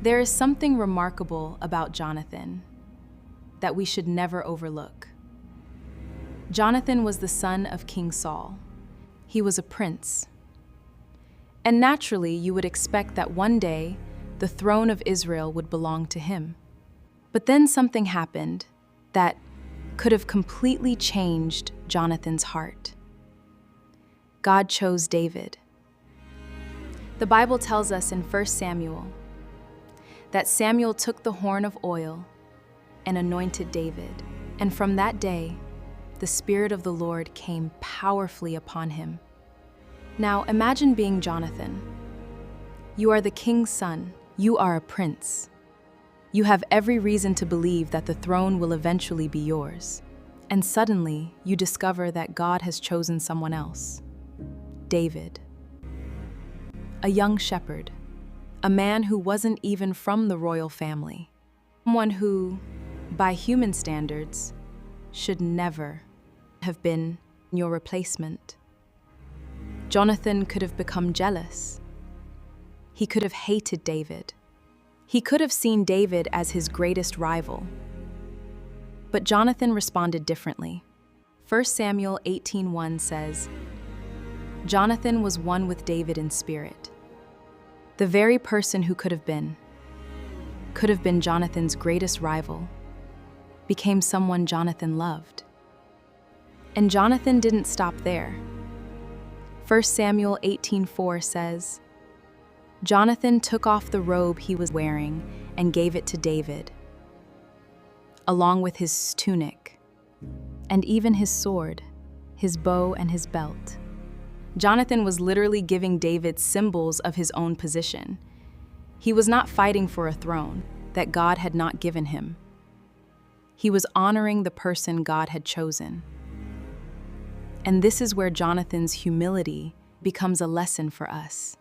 There is something remarkable about Jonathan that we should never overlook. Jonathan was the son of King Saul. He was a prince. And naturally, you would expect that one day the throne of Israel would belong to him. But then something happened that could have completely changed Jonathan's heart. God chose David. The Bible tells us in 1 Samuel that Samuel took the horn of oil and anointed David. And from that day, the Spirit of the Lord came powerfully upon him. Now imagine being Jonathan. You are the king's son. You are a prince. You have every reason to believe that the throne will eventually be yours. And suddenly, you discover that God has chosen someone else. David. A young shepherd. A man who wasn't even from the royal family. Someone who, by human standards, should never have been your replacement. Jonathan could have become jealous. He could have hated David. He could have seen David as his greatest rival. But Jonathan responded differently. 1 Samuel 18:1 says, Jonathan was one with David in spirit. The very person who could have been Jonathan's greatest rival, became someone Jonathan loved. And Jonathan didn't stop there. 1 Samuel 18:4 says, Jonathan took off the robe he was wearing and gave it to David, along with his tunic, and even his sword, his bow, and his belt. Jonathan was literally giving David symbols of his own position. He was not fighting for a throne that God had not given him. He was honoring the person God had chosen. And this is where Jonathan's humility becomes a lesson for us.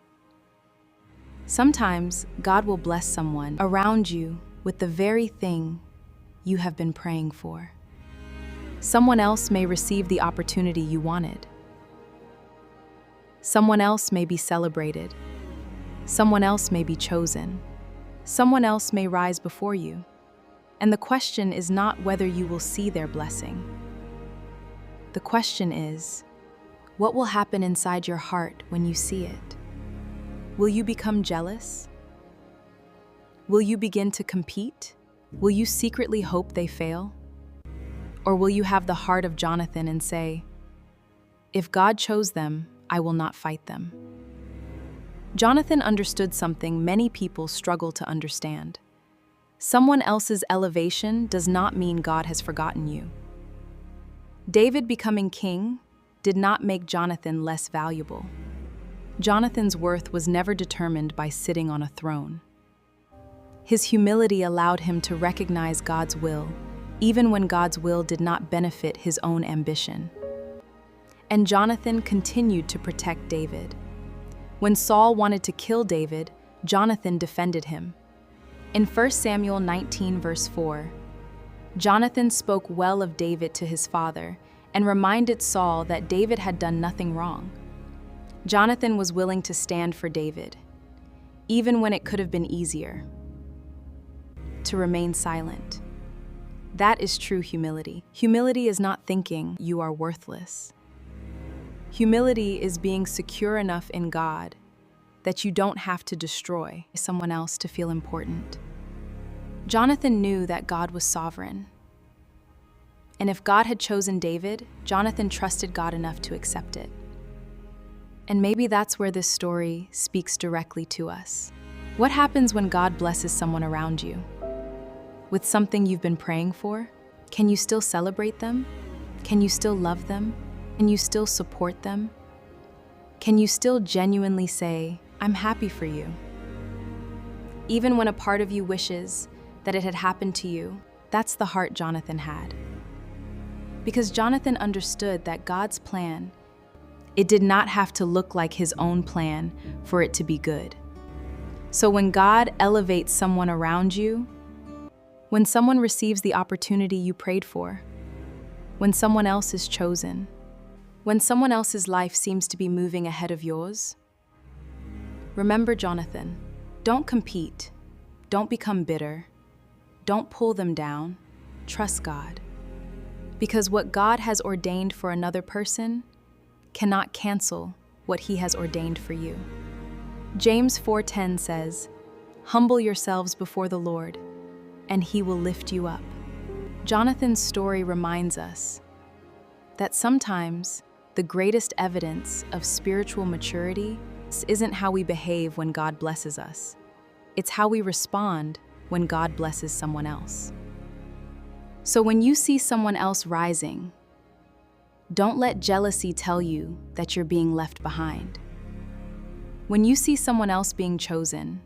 Sometimes God will bless someone around you with the very thing you have been praying for. Someone else may receive the opportunity you wanted. Someone else may be celebrated. Someone else may be chosen. Someone else may rise before you. And the question is not whether you will see their blessing. The question is, what will happen inside your heart when you see it? Will you become jealous? Will you begin to compete? Will you secretly hope they fail? Or will you have the heart of Jonathan and say, if God chose them, I will not fight them? Jonathan understood something many people struggle to understand. Someone else's elevation does not mean God has forgotten you. David becoming king did not make Jonathan less valuable. Jonathan's worth was never determined by sitting on a throne. His humility allowed him to recognize God's will, even when God's will did not benefit his own ambition. And Jonathan continued to protect David. When Saul wanted to kill David, Jonathan defended him. In 1 Samuel 19, verse 4, Jonathan spoke well of David to his father and reminded Saul that David had done nothing wrong. Jonathan was willing to stand for David, even when it could have been easier to remain silent. That is true humility. Humility is not thinking you are worthless. Humility is being secure enough in God that you don't have to destroy someone else to feel important. Jonathan knew that God was sovereign. And if God had chosen David, Jonathan trusted God enough to accept it. And maybe that's where this story speaks directly to us. What happens when God blesses someone around you? With something you've been praying for? Can you still celebrate them? Can you still love them? Can you still support them? Can you still genuinely say, I'm happy for you? Even when a part of you wishes that it had happened to you, that's the heart Jonathan had. Because Jonathan understood that God's plan, it did not have to look like his own plan for it to be good. So when God elevates someone around you, when someone receives the opportunity you prayed for, when someone else is chosen, when someone else's life seems to be moving ahead of yours, remember Jonathan. Don't compete. Don't become bitter. Don't pull them down. Trust God. Because what God has ordained for another person cannot cancel what He has ordained for you. James 4:10 says, "Humble yourselves before the Lord, and He will lift you up." Jonathan's story reminds us that sometimes the greatest evidence of spiritual maturity isn't how we behave when God blesses us. It's how we respond when God blesses someone else. So when you see someone else rising, don't let jealousy tell you that you're being left behind. When you see someone else being chosen,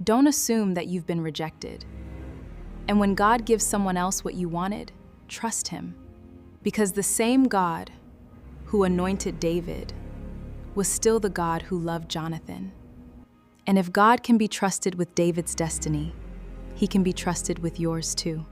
don't assume that you've been rejected. And when God gives someone else what you wanted, trust Him. Because the same God who anointed David was still the God who loved Jonathan. And if God can be trusted with David's destiny, He can be trusted with yours too.